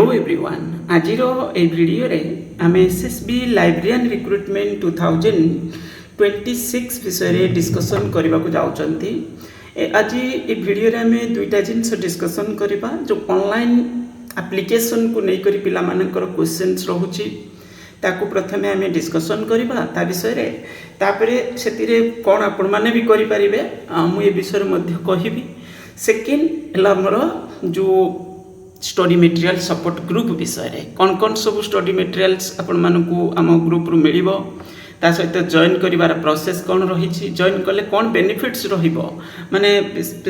Hello everyone आज ए video रे आम एसएसबी लाइब्रेरियन रिक्रुटमेंट 2026 विषय डिस्कसन करने को जाऊँगी। आज ये वीडियो रे आम दुईटा जिनस डिस्कसन करवा जो ऑनलाइन एप्लिकेशन को लेकर पिला मानकर क्वेश्चंस रहुची ताकू प्रथमे आम डिस्कसन करवा ता विषय रे तापरे सेतिरे कोन आपण माने भी करि परिबे मु ए विषय मध्य कहिबी। सेकेंड हमर जो स्टडी मटेरियल सपोर्ट ग्रुप विषय रे कौन कौन सब स्टडी मटेरियल्स आपण मानकू आम ग्रुप रु मिलिबो ता सहित जॉइन करिवार प्रोसेस कौन रही जॉइन कले कौन बेनिफिट्स रहिबो माने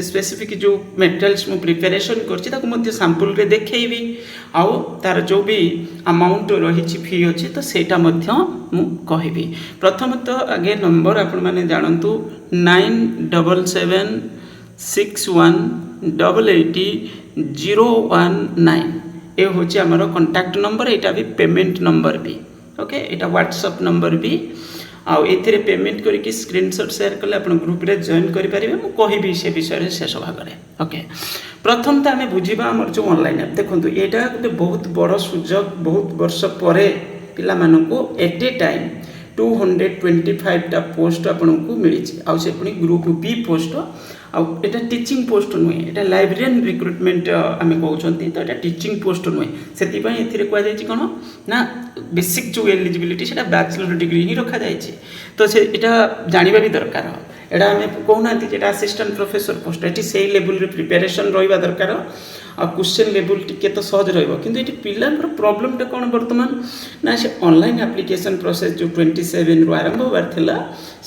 स्पेसिफिक जो मटेरियल्स मु प्रिपरेशन करछि ताकू मध्य सैंपल रे देखैबी आउ तार जो भी अमाउंट रही फी अच्छे तो सेटा मध्य मु कहिबी। प्रथम तो आगे नंबर आपण माने जानंतु 977761880019 ये हूँ आमर कंटाक्ट नंबर यहाँ भी पेमेंट नंबर भी ओके यहाँ व्हाट्सएप नंबर भी आउ ए पेमेंट करके स्क्रीनशॉट शेयर कले आप ग्रुप रे जॉइन करेंगे मुझे कहि से विषय शेष भाग में ओके। प्रथम तो आम बुझा आम जो ऑनलाइन ऐप देखो यहाँ गोटे बहुत बड़ सुजोग बहुत वर्ष पर पिला एट ए टाइम 225टा पोस्ट आपन को मिली आउ से पुणी ग्रुप बी पोस्ट आउ एटा टीचिंग पोस्ट नुहे एटा लाइब्रेरियन रिक्रुटमेंट आम कहते तो यहाँ टीचिंग पोस्ट नुहे से कहुई कौन ना बेसिक जो एलिजिबिलिटी से बैचलर डिग्री ही रखा जाए तो से यहाँ जानवा भी दरकार एटा आम कहना असिस्टेंट प्रोफेसर पोस्ट ये से लेवल प्रिपेरेसन रहा दरकार आ क्वेश्चन लेवल टिके तो सहज रहिबो किंतु ये पिलांकर प्रॉब्लम टा कोन वर्तमान ना से ऑनलाइन एप्लिकेशन प्रोसेस जो 27 रु आरंभ होबार थिला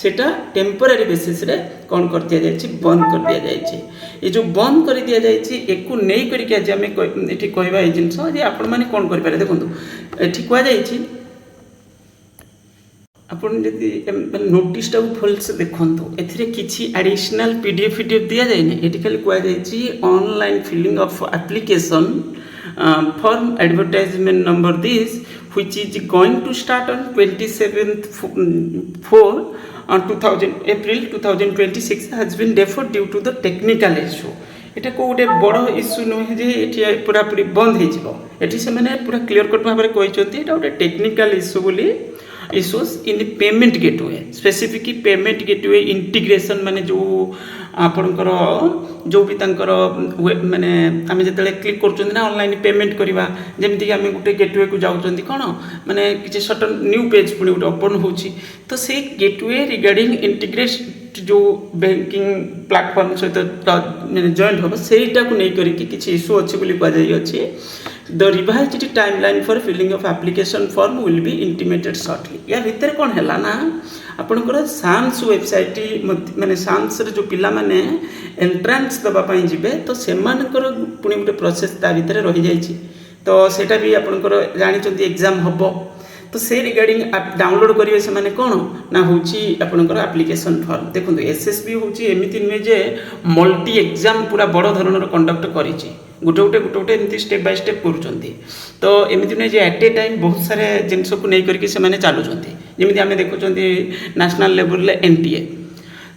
सेटा टेम्पररी बेसिस रे कोन कर दिया जायछि बंद कर दिया जायछि। ये जो बंद कर दिया जायछि एको नै करि के आज हमें एठी कहबा ए जिंस जे आपण माने कोन करि पारे देखंतु एठी कहआ जायछि आपन जदि नोटिस टा फुल से देखंतु एथिरे किछि एडिशनल पीडीएफ दिया जाय नै एठी खाली कहआ जायछि online filling of application form advertisement number this which is going to start on 27th 4 2000 April 2026 has been deferred due to the technical issue। एटा को गोटे बड़ इश्यू नुहे जे एठी पूरा पूरी बंद हे जिवो एठी से माने पूरा क्लियर कट भाबरे कहिसोंती एटा गोटे टेक्निकल इश्यू बोली issues in payment gateway specific payment gateway integration माने जो आपणकर जो भी तांकर माने आम जो क्लिक कर ऑनलाइन पेमेंट करवा जमीक आम गोटे गेटवे को जाऊँच कौन माने किसी सटन न्यू पेज पुणी गोटे ओपन होची तो से गेटवे रिगार्डिंग इंटीग्रेट जो बैंकिंग प्लेटफॉर्म सहित जॉइंट हम सेटा को लेकर किसी इश्यू अच्छे कहुई the revised timeline for filling of application form will be intimated shortly. या भितर कौन है ना आपणकर सान्स वेबसाइट माने सान्स जो पिला माने एंट्रांस दबापाई जिबे तो सेमानकर पुणी गोटे प्रोसेस ता भितर रही जाइछि तो सेटा भी आपणकर जानिचंती एग्जाम हबो तो से रिगार्डिंग आप डाउनलोड करेंगे से माने कौन ना हूँ आपणकर एप्लिकेशन फॉर्म देखो एसएसबी हूँ एमती नुहे जे मल्टी एग्जाम पूरा बड़ धरण कंडक्ट कर गोटे गोटे एमती स्टेप बाय स्टेप करुँच तो एमती नुहे जे एट ए टाइम बहुत सारे जिनस को लेकर से चलुँच जमी आम देखुं नेशनल लेवल एनटीए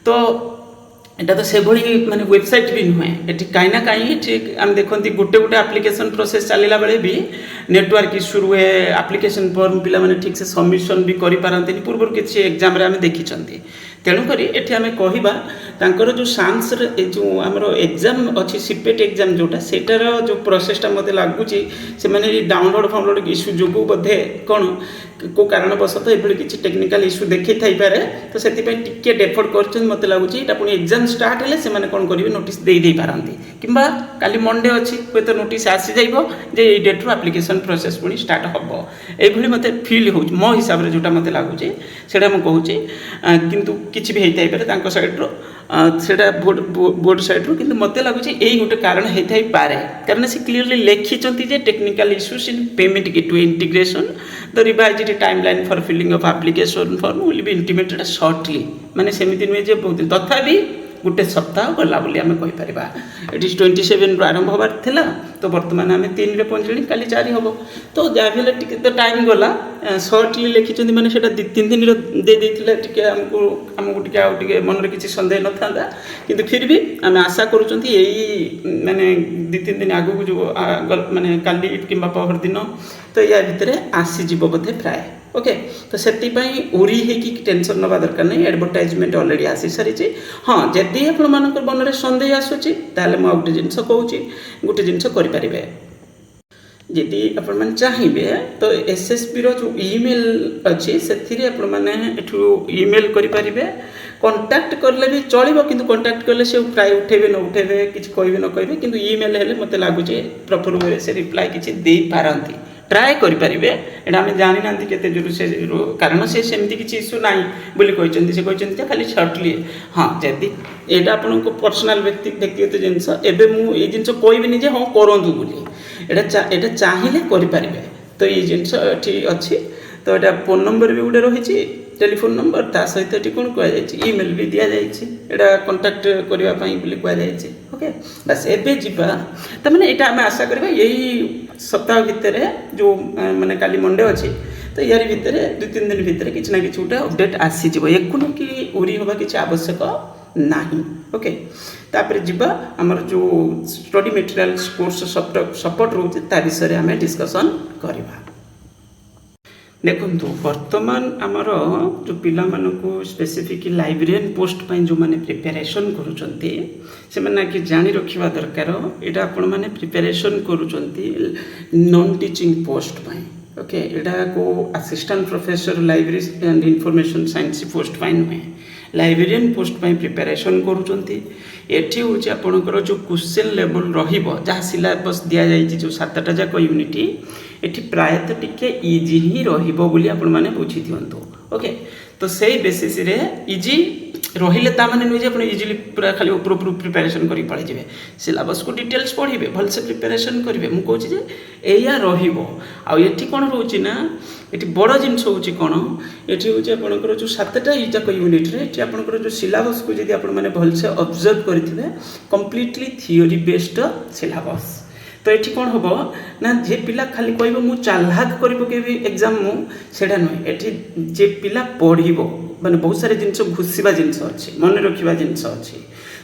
तो एटा तो से भली माने वेबसाइट भी नुहे एटी कहीं ना कहीं ठीक आम देखते गोटे गोटे एप्लिकेशन प्रोसेस चलला बेले भी नेटवर्क इश्यू रुए एप्लिकेशन फॉर्म पिला माने ठीक से सबमिशन भी करि पारंते पूर्व किसी एग्जाम रे आम देखिछंती तेणुक ये आम कहर जो सान्स जो आमर एग्जाम अच्छी सीपेट एग्जाम जोटा सेटार जो प्रोसेसटा मत लगुच से डाउनलोड फाउनलोड इश्यू जो बोधे कौन को कारणवश ये किसी टेक्निकल इश्यू देखी थी पारे तो से टिके डेफर्ड कर मत लगुच पुणी एग्जाम स्टार्ट हेल्ले से कौन करेंगे नोटिस दे पारती कि काली मंडे अच्छी हे तो नोटिस आसी जे डेट रू एप्लिकेशन प्रोसेस पुणी स्टार्ट हम ये मत फिल हो मो हिसाब से जोटा मत लगुच से मुझे किंतु किसी भी होता है सैड्रु सेटा बोर्ड सैड्रु कि मत लगुच यही गोटे कारण होता ही पारे कारण से क्लीयरली लिखिं technical issues in payment gateway integration the revised timeline for filling of application form will be intimated shortly माने सेमिति नुहे जे बहुत तथापि गोटे सप्ताह गला बोली आम कहीपर ये 27 रु आरंभ होबार थिला तो बर्तमान आम 3 रे पहुँचले काली 4 हम तो जहाँ भी टे तो टाइम गला सर्टली लिखिं मैंने 2-3 दिन दे देते आमको टे मन में किसी सन्देह न था कि फिर भी आम आशा करुँच माने 2-3 दिन आगू जो माने काली कि पहर दिन तो या भितर आसीज बोधे प्राय ओके तो से उरी होगी टेंशन नवा दरकार नहीं एडवर्टाइजमेंट अलरेडी आसी सारी हाँ जदि आप मन में सन्देह आसूँ मुझे गोटे जिनस कहूँ गोटे जिनस करें जदि आपण चाहिए तो एसएसबी रो जो ईमेल अच्छी से आपने ईमेल करें कंटाक्ट करले भी चलो कि कंटाक्ट कले से प्राय उठेबे न उठेबे किसी कहे न कहे कि ईमेल हेल्ले मत लगुच प्रॉपर वे से रिप्लाई किसी दे पारती ट्राए करेंगे एटा आम जानी ना केते जोर से कारण से सेमती किसी इश्यू ना बोली से कहते खाली सर्टली हाँ जदि यहाँ आपन पर्सनाल व्यक्तिगत जिनस एवं मुझे जिनस कहबी हाँ करूँ बोली एटा चाहिए करें तो ये जिनस ये अच्छी तो यहाँ फोन नंबर भी गोटे रही टेलीफोन नंबर ता सहित ये कौन कहुई ईमेल भी दि जाए कंटाक्ट करने कहुई ओके बस एवं जीवा तो मैंने यहाँ आम आशा करवा यही सप्ताह भितर जो माने काली मंडे अच्छी तो यार भितर 2-3 दिन भितर किसी ना कि गोटे अपडेट आसीज एकु कि उरी हवा किसी आवश्यक ना ओके तापर जीवा आमर जो स्टडी मटेरियल कोर्स सपोर्ट रोचे ता विषय आम डिस्कसन करवा देखु बर्तमान आमर जो पिला मानू स्पेसिफिक लाइब्रेरियन पोस्ट पाई जो माने प्रिपेरेशन करुचंती से माने कि जानी रखिबा दरकार एटा आपण माने प्रिपेरेशन करुचंती नॉन टीचिंग पोस्ट पाई ओके एटा को assistant professor library and information science post पाई नुहे लाइब्रेरियन पोस्ट पाई प्रिपेरेशन करुचंती एठी होची आपनकर जो क्वेश्चन लेवल रहिबो जहाँ सिलेबस दिया जायछि जो 7टा जाक यूनिटी एठी प्रायतः टिके इजी ही रहिबो बोली आपण माने बुझी दियंतु ओके तो सही बेसिस रे इजी रहिले ता माने नुजे आपण इजीली पूरा खाली ऊपर ऊपर प्रिपरेशन करी पड़े जिवे सिलेबस को डिटेल्स पढ़िबे भल से प्रिपरेशन करिवे मु कहूची जे एया रहिबो आ एठी कोन रहउची ना एठी बड़ जिंस होउची कोन एठी होउची आपनकर जो 7टा जाक यूनिट रे एठी आपनकर जो सिलेबस को जदी आपण माने भल से ऑब्जर्व करिथिबे कंप्लीटली थ्योरी बेस्ड सिलेबस तो ये कौन हम ना जे पिला खाली कह मु चालाक कर पकेबी एग्जाम मुझा नुहे ये जे पिला पढ़ माने बहुत सारे जिनस घुसवा जिनस अच्छी मन रखा जिनस अच्छी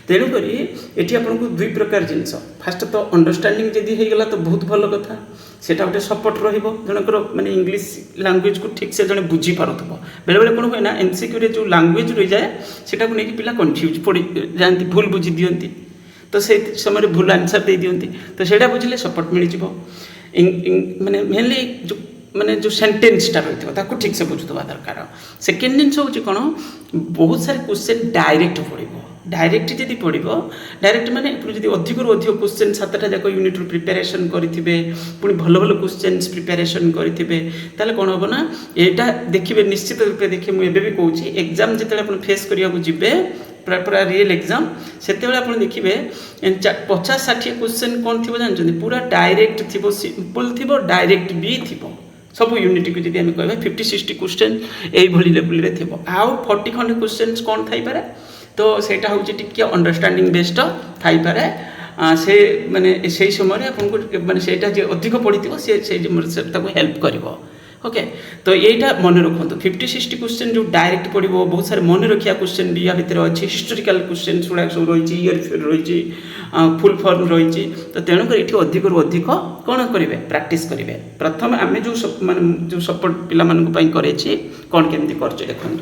तेणुक ये आपन को 2 प्रकार जिनस फास्ट तो अंडरस्टैंडिंग जदि होगला तो बहुत भल कथा सेटा गोटे सपोर्ट रनकर माने इंग्लीश लैंग्वेज को ठीक से जड़े बुझी पारुथबो बेले बेले कौन हुए ना एमसीक्यू रे जो लैंग्वेज रही जाए सेटा को लेकिन पिला कन्फ्यूज पड़ जाती भूल बुझी दियंती तो से समय भूल आंसर दे दियंती तो सेटा बुझिले सपोर्ट मिल जिवो माने मेनली जो माने जो सेंटेंसटा रही ताको ठीक से बुझुवा दरकार सेकेंड जिन हूँ कौन बहुत सारे क्वेश्चन डायरेक्ट पड़ो डायरेक्ट जदि पड़ो डायरेक्ट माने जदि अधिक अधिक क्वेश्चन 7टा जाक यूनिट प्रिपेरेशन करेंगे पुणी भल भल क्वेश्चन प्रिपेरेशन करेंगे ताले कौन हम ना यहाँ देखिए निश्चित रूपे देखिए मुझे भी कहूँ एग्जाम जिते फेस करने जी पूरा रियल एग्जाम से आप देखिए 50-60 क्वेश्चन कौन थी जानते पूरा डायरेक्ट थी सिंपल थी डायरेक्ट भी थी सब यूनिट को जब कह 50-60 क्वेश्चन यही लेवल रे थी आउ 40 खंड क्वेश्चन कौन थाईपे तो सेटा हूँ टी अंडरस्टैंडिंग बेस्ड थाईपे से माने से समय आपको माने सेटा जे अधिक पढ़ी से हेल्प कर ओके तो यहीटा मन रखु 50-60 क्वेश्चन जो डायरेक्ट पड़ो बहुत सारे मन रखा क्वेश्चन भी या भितर अच्छी हिस्टोरिकल क्वेश्चन गुड़ा सब रही ईयर रही फुल फॉर्म रही तो तेणुक ये अधिक रू अधिक कौन करेंगे प्रैक्टिस करेंगे प्रथम आम जो माने जो सपोर्ट पाई करे कौन केमती कर देखु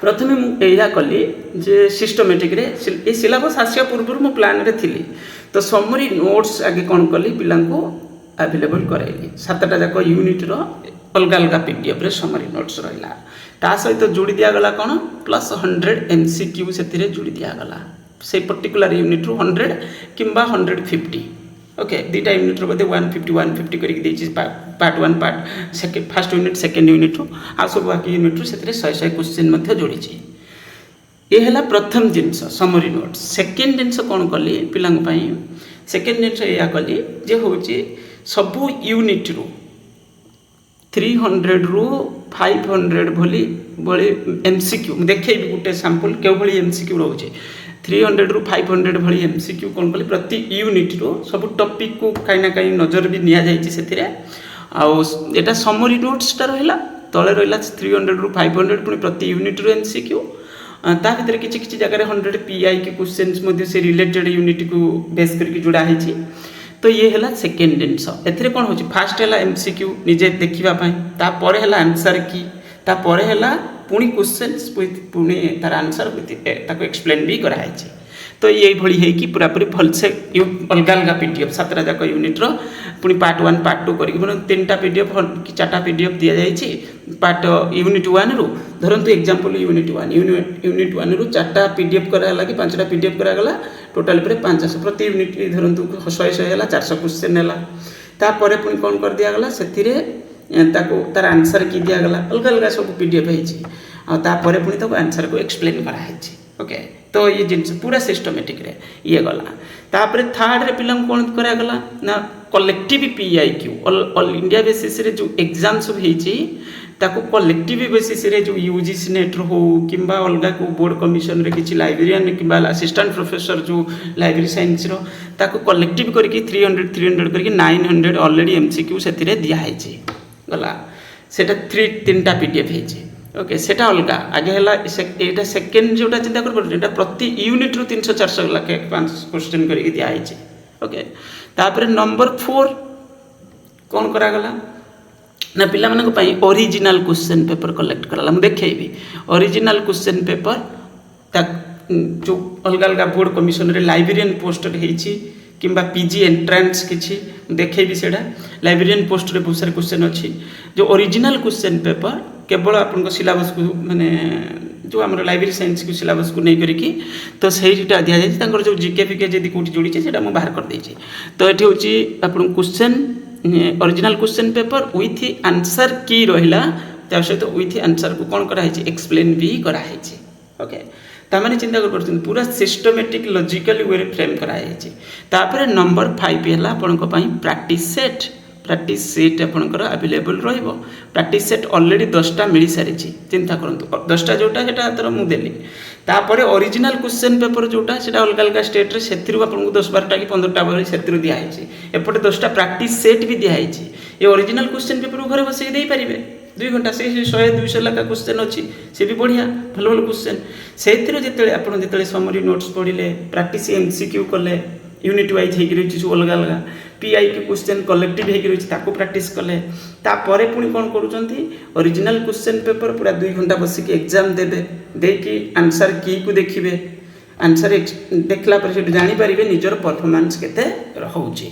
प्रथमे मुझे कली जे सिस्टमेटिक रे ये सिलेबस आसिया पूर्व मो प्लान रे थी तो समरी नोट्स आगे कौन कली पिला अवेलेबल कराइली 7टा जाक यूनिट रो अलग अलग पीडीएफ रे समरी नोट्स रहा ता सहित जोड़ी दिगला कौन प्लस 100 एमसीक्यू से जोड़ी दिगला से पर्टिकुलर यूनिट रू 100 किंबा 150 ओके 2टा यूनिट रो बदे 150 करके part 1 part second first unit second unit रू आ सब बाकी यूनिट रू से 100 क्वेश्चन जोड़ी ये है प्रथम जिनस समरी नोट्स सेकेंड जिनस कौन कली पिला सेकेंड जिनस या कली जे हूँ सबू यूनिट रू 300 रू 500 भली एमसीक्यू देखेबी गोटे सैंपल के भली एमसीक्यू रोचे 300 ରୁ 500 भली एमसीक्यू कौन कले प्रति यूनिट रो सब टॉपिक को कहीं ना कहीं नजर भी निया जाइए से आटा समरी नोट्सटा रहा तले रहा 300 ରୁ 500 पुणी प्रति यूनिट रो एमसीक्यू ता भीतर किसी जगह 100 पीआई के क्वेश्चन से रिलेटेड यूनिट को बेस करके जोड़ा है। तो ये है सेकेंड जिनस ए कौन हो फास्ट है एमसीक्यू निजे देखापी तापर है आंसर की तापर है पुणी क्वेश्चन पुणी तार आंसर ताको एक्सप्लेन भी कराई। तो ये भली है कि पूरापूरी भलसे अलग अलग पीडीएफ 7टा जाक यूनिट्र पुणी पार्ट 1 पार्ट 2 कर 3टा पीडीएफ कि 4टा पीडीएफ दि जाइए पार्ट यूनिट 1 रु धरतु एग्जांपल यूनिट 1 रु 4टा पीडीएफ कराला कि 5टा पीडीएफ करागला टोटाल पर 500 प्रति यूनिट धरतु 100 है 400 क्वेश्चन है तापर पुणी कौन कर दिगला से तार आंसर की दिगला अलग अलग सब पीडीएफ है पुणी आंसर को एक्सप्लेन कराई। ओके तो ये जिन पूरा सिस्टमेटिक रे ये गला तापर थर्ड रे पिला कौन करागला ना collective PIQ all India basis रे जो एग्जाम सब होईची ताको कलेक्टिव बेसिस रे जो यूजीसी नेट हो किंबा अलग को बोर्ड कमिशन रे किछि लाइब्रेरियन किंबा असिस्टेंट प्रोफेसर जो लाइब्रेरी साइंस रो ताको कलेक्टिव करके 300 करके 900 ऑलरेडी एमसीक्यू सेतिरे दिया हैची गला सेटा 3टा पीडीएफ हैची। ओके सेटा अलग आगे है ये सेकेंड जोटा चिंता कर प्रति यूनिट रू 300-400 लाख 5 क्वेश्चन कर दिखाई। ओके तापर नंबर 4 कौन करागला ना पिला मानक पई ओरिजिनल क्वेश्चन पेपर कलेक्ट कराला मुझे देखी ओरिजिनल क्वेश्चन पेपर जो अलग अलग बोर्ड कमिशन रे लाइब्रेरियन पोस्टर होईची किंबा पीजी एंट्रांस किछि देखेबी सेडा लाइब्रेरियन पोस्ट रे बहुत सारे क्वेश्चन अच्छी जो ओरिजिनल क्वेश्चन पेपर केवल आपन सिलेबस को माने जो आम लाइब्रेरी साइंस को सिलेबस को नहीं करिकी तो सहीटा दि जाए जो जीके फिके जब कौटी जोड़ी से बाहर कर देछि। तो ये हूँ आप question original question paper with answer की रहा सहित विथ आंसर को कौन कराई एक्सप्लेन भी कराई। ओके ताମାନେ चिंता कर पूरा सिस्टमेटिक लॉजिकल वे फ्रेम कराई। नंबर 5 है आपंक प्रैक्टिस सेट आपंकर अवेलेबल रहिबो प्रैक्टिस सेट ऑलरेडी 10टा मिल सारी चिंता करंतु 10टा जोटा सेटा तर मु देली तापर ओरिजिनल क्वेश्चन पेपर जोटा सेटा अलग अलग स्टेट रे सेथिरु आपनको 10-12टा कि 15टा भली सेथिरु दिया हैछि एपटे 10टा प्रैक्टिस सेट भी दिया हैछि। ये ओरिजिनल क्वेश्चन पेपर घरे बसि देई परिबे 2 घंटा से 100-200 लाख क्वेश्चन अच्छी सी भी बढ़िया भल भल क्वेश्चन से जो समरी नोट्स पढ़ले प्रैक्टिस एमसीक्यू कले यूनिट वाइज हो अलग अलग पीआई के क्वेश्चन कलेक्टिव हो प्रैक्टिस कले तापर पुणी कौन कर ओरिजिनल क्वेश्चन पेपर पूरा 2 घंटा बसिक एग्जाम देवे देकी आंसर की को देखिए आंसर देखला पर जापर निजर परफॉर्मेंस केते रहउची।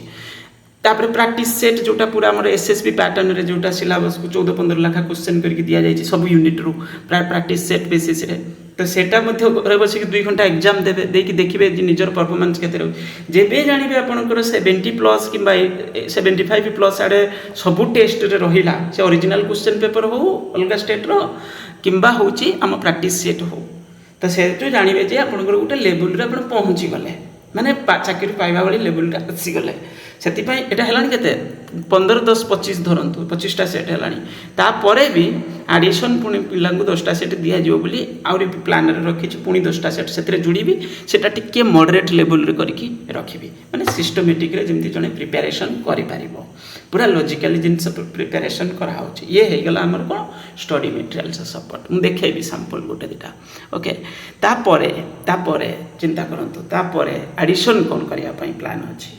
तापर प्रैक्टिस सेट जोटा पूरा आम एसएसबी पैटर्न रे जोटा सिलेबस को 14-15 लाख क्वेश्चन करके दिया जाए सब यूनिट रू प्राय प्रैक्टिस सेट बेसिस रे तो सेटा घरे बसिक 2 घंटा एग्जाम देवे देखिए देखिए निजर परफॉर्मेंस केते रहउची जेबे जानिबे आपनकर 70+ किंबा 75+ आड़े सब टेस्ट रे रहिला से ओरिजिनल क्वेश्चन पेपर हो अलग स्टेट रो किंबा होची आम प्रैक्टिस सेट हो तो से जानिबे जे आपनकर गोटे लेवल रे आपण पहुंची गले माने चाकरी पाइबा वाली लेवल रे आसी गले से एटा हेलानी केते 15-10-25 धरतु 25टा सेट हेलानी तापरे भी आडिशन पुणी पिला 10टा सेट दिया जिवो बोली आउरी प्लान रे रखिछि पुणी 10टा सेट सेतरे जुड़ीबी सेटा टिके मॉडरेट लेवल रे करके रखिबी माने सिस्टमेटिक रे जेमति जने प्रिपरेशन करि पारिबो पूरा लॉजिकली जिनस प्रिपरेशन करा होछि। ये हे गला हमर कोन स्टडी मटेरियल्स सपोर्ट मु देखैबी सैंपल गोटे दिटा। ओके तापरे चिंता करंतु तापरे एडिशन कोन करिया पई प्लान अछि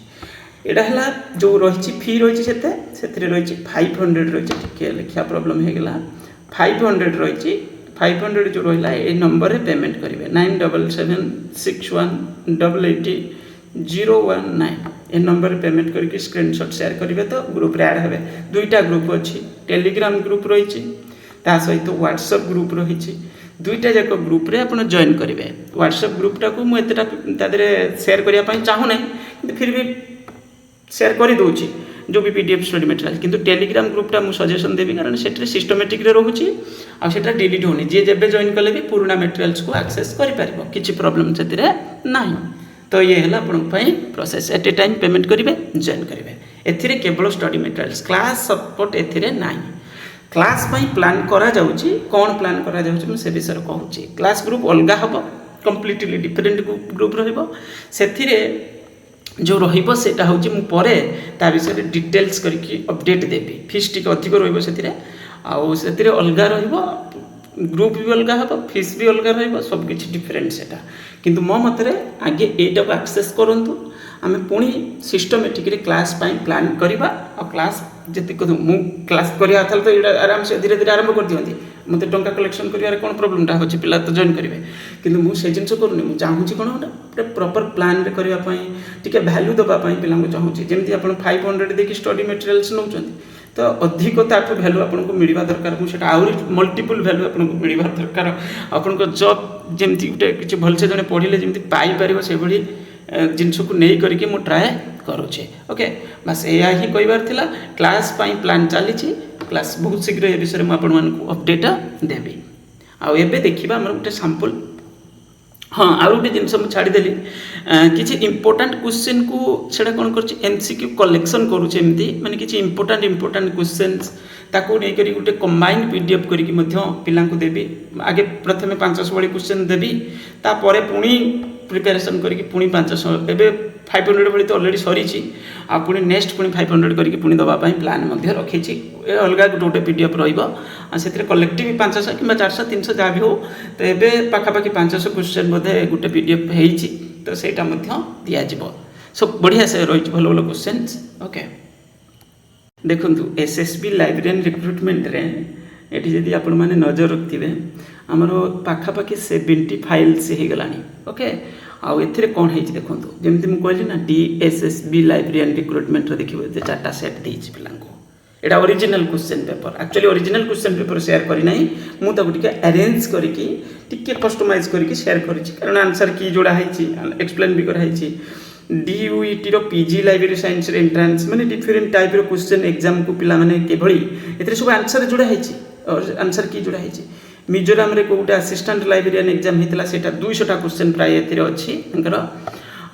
एटा हला जो रही फी रही से रही 500 रही लिखा प्रोब्लेम हो गला 500 रही 500 जो रहा ये नंबर रे पेमेंट करेंगे 9776180019 ये नंबर रे पेमेंट करके स्क्रीनशॉट शेयर करेंगे तो ग्रुप रे ऐड हेबे 2टा ग्रुप अच्छी टेलीग्राम ग्रुप रही सहित व्हाट्सएप ग्रुप रही 2टा जाक ग्रुप रे आपण जॉइन करेंगे व्हाट्सएप ग्रुपटा को मुझे शेयर करने चाहूना कि फिर भी शेयर कर दूची जो भी पीडीएफ स्टडी मटेरियल किंतु टेलीग्राम ग्रुपटा मुझे सजेशन देवी कारण से सिस्टमेटिक रे रोचे आटा डिलीट होनी जी जब जॉइन कले भी पुराना मटेरियल्स को एक्सेस कर किसी प्रॉब्लम से ना। तो ये है आपंपाई process at a time payment करेंगे जॉइन करेंगे एथिरे केवल स्टडी मटेरियल्स क्लास सपोर्ट एथिरे ना क्लास प्लान करा जाउची कौन प्लान करा जाउची से विषय कहूँ क्लास ग्रुप अलग हम कम्प्लीटली डिफरेंट ग्रुप रहिबो सेथिरे जो रहिबो सेटा होची मु परे ता विषय डिटेल्स करके अपडेट देबी फीस टिक अधिक रहिबो सेथिरे आउ सेथिरे अलगा रहिबो ग्रुप भी अलग हम फीस भी अलग रही सब किसी डिफरेंट सेटा किंतु मो मतरे आगे एटा को एक्सेस करंतु आमे पुणी सिस्टमेटिकली क्लास पाई प्लान करबा और क्लास जति को मु क्लास करिया थाल तो एटा आराम से धीरे धीरे आरंभ कर दियंती मते टंका कलेक्शन करियार कोन प्रॉब्लम टा होची पिला तो जॉइन करिवे किंतु मु से जिंस करूनी मु चाहूची कोन ओटा प्रॉपर प्लान रे करबा पई टिके वैल्यू दबा पई पिला को चाहूची जेमति आपण 500 देखि स्टडी मटेरियल्स नउचंती तो अधिक ताठू भैल्यू आपको मिलवा दरकार मुझे आहरी मल्टीपल भैल्यू आपको मिलवा दरकार आपको जॉब जमी गोटे किसी भलसे जड़े पढ़ले जमी पाइपर से भाई जिनस को नहीं करके मु ट्राए करुचे ओके बस या ही कहबार थिला क्लास पाई प्लान चली क्लास बहुत शीघ्र ए विषय में आपण मानक अपडेट देवी आउ एबे देखिबा हमर गोटे सैंपल हाँ आउ गोटे जिनस मुझे छाड़देली किसी इंपोर्टाट क्वेश्चन को सेटा कौन कर एमसीक्यू कलेक्शन करुचे एमती माने किसी इंपोर्टाट क्वेश्चंस ताकू नहीं करी गोटे कंबाइंड पीडीएफ करके पिला देवी आगे प्रथमे 500 वाली क्वेश्चन देवी तापर पुणी प्रिपेरेसन करके पुणी 500 एबे 500 वाली तो ऑलरेडी सरी आ पुणी नेक्स्ट पुणी 500 करके पुणी दवाई प्लान रखी अलग गोटे गोटे पीडीएफ रही कलेक्टिव 500 कि 400 300 जहाँ भी हो तो ये पाखापाखि 500 क्वेश्चन बोधे गोटे पीडीएफ होती तो सहीटा दिज्व सब बढ़िया से रही भल भल क्वेश्चन ओके देखु एसएसबी लाइब्रेरियन रिक्रुटमेंट रे एटी जदि आपण माने नजर रखिथे आमर पाखापाखि 70 फाइल्स हो गलानी ओके आउ एथिरे कौन है देखो जमी मुझे कहली ना डीएसएसबी लाइब्रेरियन रिक्रुटमेंट देखिए 4टा सेट देती पिला एटा original question paper actually original question paper share करना मुझे अरेंज करके टिके कस्टमाइज करके शेयर करी कारण आंसर की जोड़ा है एक्सप्लेन भी कराई DUET PG library science entrance माने डिफरेंट टाइप रो क्वेश्चन एग्जाम को पिला माने केभली एथरे सब आंसर जोड़ा है और आंसर की जोड़ा है मिजोराम रे कोटा असिस्टेंट लाइब्रेरियन एग्जाम हेतला सेटा 200टा क्वेश्चन प्राय एथिरे अछि अंकर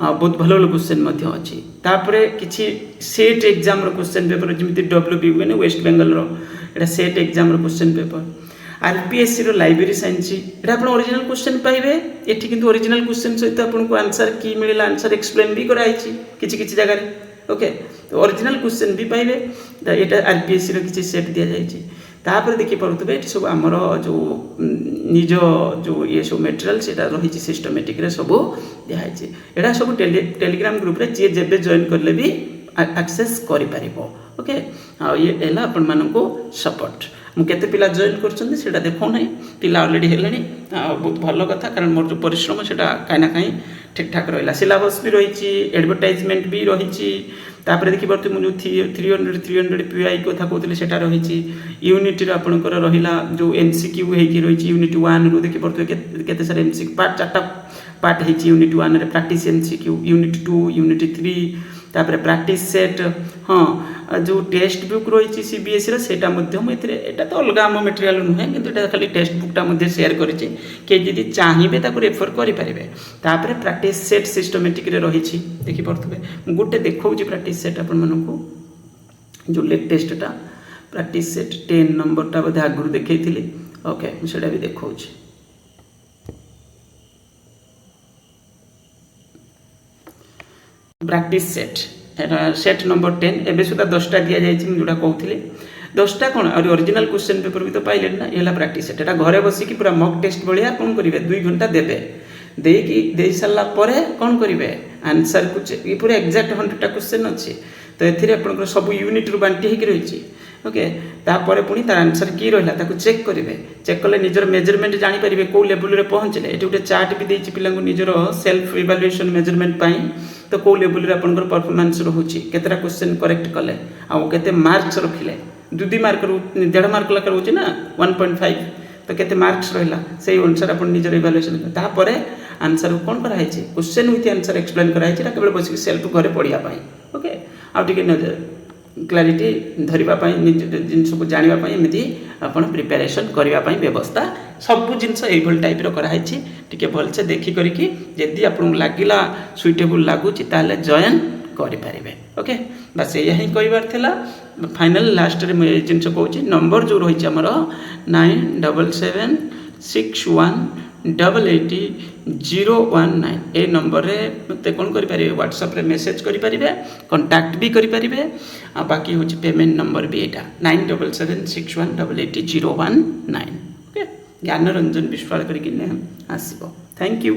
बहुत भल भल क्वेश्चन मध्य अच्छी तापरे किछि सेट एग्जाम रो क्वेश्चन पेपर जमिति डब्ल्यूबी माने वेस्ट बेंगल रो एटा सेट एग्जाम रो क्वेश्चन पेपर आरपीएससी रो लाइब्रेरी साइंस एटा आपण ओरिजिनल क्वेश्चन पाइबे एठी किंतु ओरिजिनल क्वेश्चन सहित आपण को आंसर की मिलला आंसर एक्सप्लेन भी कराइछि किछि किछि जगह रे ओके तो ओरिजिनल क्वेश्चन भी पाइबे एटा आरपीएससी रो किछि सेट दिया जाइछि तापर देखि परुतबे एठी सब हमर जो निज जो ये सब मटेरियल सेटा रही सिस्टमेटिक रे सब दिखाई एटा सब टेलीग्राम ग्रुप रे जे जेबे जॉइन करले भी एक्सेस करि परिबो ओके आ ये एला अपन मानको सपोर्ट मु केते पिला जॉइन करछन्ती सेटा देखौ नै पिला ऑलरेडी हेलेनी बहुत भलो कथा कारण मोर जो परिश्रम सेटा काई ना काई ठीक ठाक रहिला सिलेबस भी रही एडवर्टाइजमेंट भी रही तापर देखि परते मु जो 300 पीआई कथा कहतले सेटा रही यूनिट रे आपनकर रहिला जो एमसीक्यू हे की रही यूनिट 1 रो देखि परते केते सारे एमसीक्यू पार्ट 4टा पार्ट हे यूनिट 1 रे प्रैक्टिस एमसीक्यू यूनिट 2 यूनिट 3 तापर प्रैक्टिस सेट हाँ जो टेक्स्ट बुक रही सीबीएसई रो सेटा मध्य मु एथिरे एटा तो अलग आम मटेरियल नुहे किंतु एटा खाली टेक्स्ट बुकटा मध्य शेयर करिछि के जदि चाहिबे ताको रेफर करि परिबे तापर प्रैक्टिस सेट सिस्टमेटिक रे रही देखि परथबे गोटे देखौछि प्रैक्टिस सेट अपन मनकु जो लेटेस्टटा प्रैक्टिस सेट 10 नंबरटा बधे आगुर देखैथिली ओके मु सेटा भी देखौछि प्रैक्टिस सेट सेट नंबर 10 एबे सुधा 10टा दिया जाइछि जोटा कहउथिले 10टा कोन और ओरिजिनल क्वेश्चन पेपर भी तो पाइले ना एला प्रैक्टिस सेट एटा घरे बसी की पूरा मॉक टेस्ट बढ़िया कोन करिवे 2 घंटा देबे देकी दे साला परे कोन करिवे आंसर कुछ ये पूरा एग्जैक्ट 100टा क्वेश्चन अछि तो एथिरे आपन सब यूनिट रु बांटी हे कि रहिछि ओके तापर पुणी तार आंसर की रहिला ताको चेक करिवे चेक कले निजर मेजरमेंट जानि परिवे को लेवल रे पहुंचले एठी गोटे चार्ट भी देछि पिलांगु निजर सेल्फ इवैल्यूएशन मेजरमेंट पाई तो को लेवल रे आपनकर परफॉर्मेंस रहउछि केतरा क्वेश्चन करेक्ट कले आ केते मार्क्स रखिले 2 मार्क रो 1.5 मार्क लका रहउछि ना 1.5 तो केते मार्क्स रहिला सेही अनुसार आपन निजर इवैल्यूएशन तापर आंसर कोन करा हैछि क्वेश्चन विथ आंसर एक्सप्लेन करा हैछि केवल बसी सेल्फ घरे पढिया पाई ओके आ टिके नजर क्लारिटी धरिबा पाई जिनस को जानिबा पाई एमिति आपण प्रिपरेशन करिबा पाई व्यवस्था सब जिनस एभल टाइप रो करा हैछि टिके भल से देखि करी कि यदि आपन लागिला सुइटेबल लागुछि ताले जॉइन करि परिबे ओके बस यही कहिबार थिला फाइनल लास्ट रे मैं जिनस कहूछि नंबर जो रहिछि हमर 977619 91880019 ए नंबर रे मते कोन करि परिबे व्हाट्सएप रे मेसेज करि परिबे कांटेक्ट भी करि परिबे आ बाकी होची पेमेंट नंबर भी एटा 9776188019 ओके ज्ञान रंजन विश्वास करिकिने आसीबो थैंक यू।